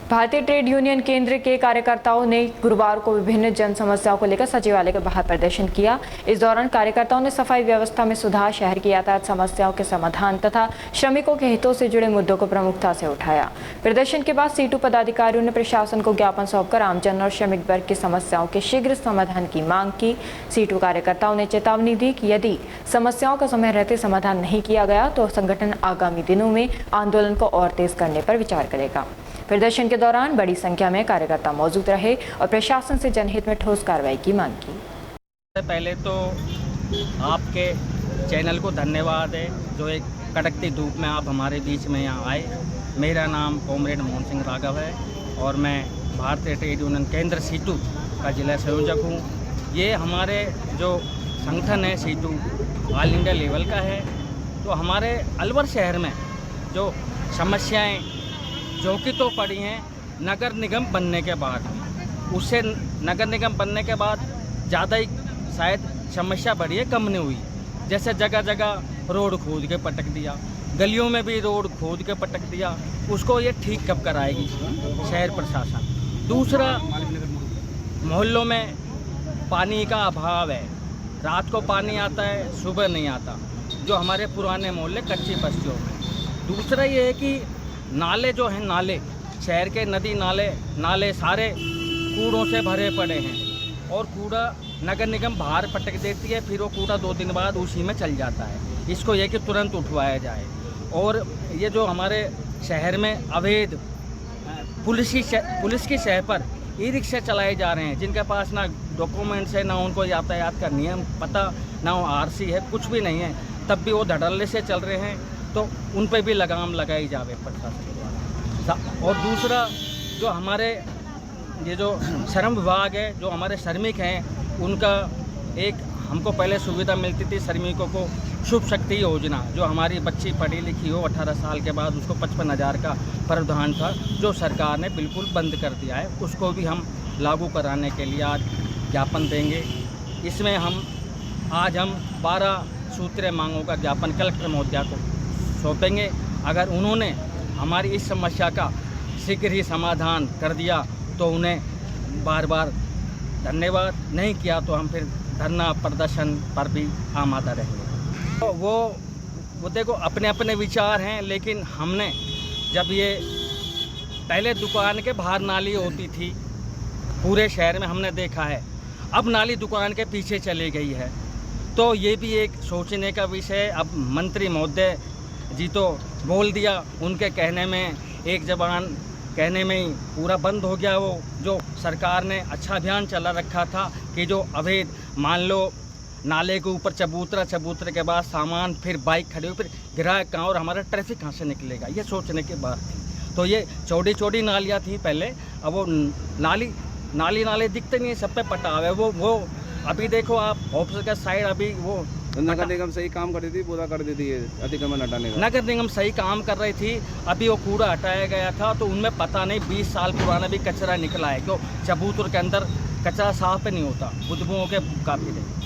भारतीय trade union केंद्र के कार्यकर्ताओं ने गुरुवार को विभिन्न जन समस्याओं को लेकर सचिवालय के बाहर प्रदर्शन किया। इस दौरान कार्यकर्ताओं ने सफाई व्यवस्था में सुधार, शहर की यातायात समस्याओं के समाधान तथा श्रमिकों के हितों से जुड़े मुद्दों को प्रमुखता से उठाया। प्रदर्शन के बाद सीटू पदाधिकारियों ने प्रशासन को ज्ञापन सौंपकर आमजन और श्रमिक वर्ग की समस्याओं के शीघ्र समाधान की मांग की। सीटू कार्यकर्ताओं ने चेतावनी दी कि यदि समस्याओं का समय रहते समाधान नहीं किया गया तो संगठन आगामी दिनों में आंदोलन को और तेज करने पर विचार करेगा। प्रदर्शन के दौरान बड़ी संख्या में कार्यकर्ता मौजूद रहे और प्रशासन से जनहित में ठोस कार्रवाई की मांग की। पहले तो आपके चैनल को धन्यवाद है जो एक कड़कती धूप में आप हमारे बीच में यहाँ आए। मेरा नाम कॉमरेड मोहन सिंह राघव है और मैं भारतीय ट्रेड यूनियन केंद्र सीटू का जिला संयोजक हूँ। ये हमारे जो संगठन है सीटू ऑल इंडिया लेवल का है। तो हमारे अलवर शहर में जो समस्याएं जो कि तो पड़ी हैं नगर निगम बनने के बाद, उससे नगर निगम बनने के बाद ज़्यादा ही शायद समस्या बढ़ी है, कम नहीं हुई। जैसे जगह जगह रोड खोद के पटक दिया, गलियों में भी रोड खोद के पटक दिया, उसको ये ठीक कब कराएगी शहर प्रशासन। दूसरा, मोहल्लों में पानी का अभाव है, रात को पानी आता है, सुबह नहीं आता, जो हमारे पुराने मोहल्ले कच्ची बस्तियों में। दूसरा ये है कि नाले जो हैं, नाले शहर के नदी नाले सारे कूड़ों से भरे पड़े हैं और कूड़ा नगर निगम बाहर पटक देती है, फिर वो कूड़ा 2 दिन बाद उसी में चल जाता है। इसको यह कि तुरंत उठवाया जाए। और ये जो हमारे शहर में अवैध पुलिस की शह पर ई रिक्शा चलाए जा रहे हैं, जिनके पास ना डॉक्यूमेंट्स है, ना उनको यातायात का नियम पता, ना आरसी है, कुछ भी नहीं है, तब भी वो धड़ल्ले से चल रहे हैं। तो उन पर भी लगाम लगाई जावे प्रशासन द्वारा। और दूसरा, जो हमारे ये जो श्रम विभाग है, जो हमारे श्रमिक हैं, उनका एक हमको पहले सुविधा मिलती थी श्रमिकों को शुभ शक्ति योजना, जो हमारी बच्ची पढ़ी लिखी हो 18 साल के बाद उसको 55,000 का प्रावधान था, जो सरकार ने बिल्कुल बंद कर दिया है। उसको भी हम लागू कराने के लिए आज ज्ञापन देंगे। इसमें आज हम 12 सूत्रीय मांगों का ज्ञापन कलेक्टर महोदया को सौंपेंगे। अगर उन्होंने हमारी इस समस्या का शीघ्र ही समाधान कर दिया तो उन्हें बार बार धन्यवाद, नहीं किया तो हम फिर धरना प्रदर्शन पर भी आमादा रहेंगे। तो वो देखो अपने अपने विचार हैं, लेकिन हमने जब ये पहले दुकान के बाहर नाली होती थी पूरे शहर में, हमने देखा है, अब नाली दुकान के पीछे चली गई है। तो ये भी एक सोचने का विषय है। अब मंत्री महोदय जी तो बोल दिया, उनके कहने में, एक जबान कहने में ही पूरा बंद हो गया। वो जो सरकार ने अच्छा अभियान चला रखा था कि जो अवैध, मान लो नाले के ऊपर चबूतरे के बाद सामान, फिर बाइक खड़ी हुई, फिर ग्राहक कहाँ और हमारा ट्रैफिक कहाँ से निकलेगा, ये सोचने की बात थी। तो ये चौड़ी नालियाँ थी पहले, अब वो नाले दिखते नहीं, सब पे पटाव है। वो अभी देखो आप ऑफिस का साइड, अभी वो नगर निगम सही काम कर रही थी, पूरा कर देती है अतिक्रमण हटाने का। नगर निगम सही काम कर रही थी, अभी वो कूड़ा हटाया गया था तो उनमें पता नहीं 20 साल पुराना भी कचरा निकला है। क्यों चबूतरे के अंदर कचरा साफ नहीं होता, बदबुओं के काफ़ी थे।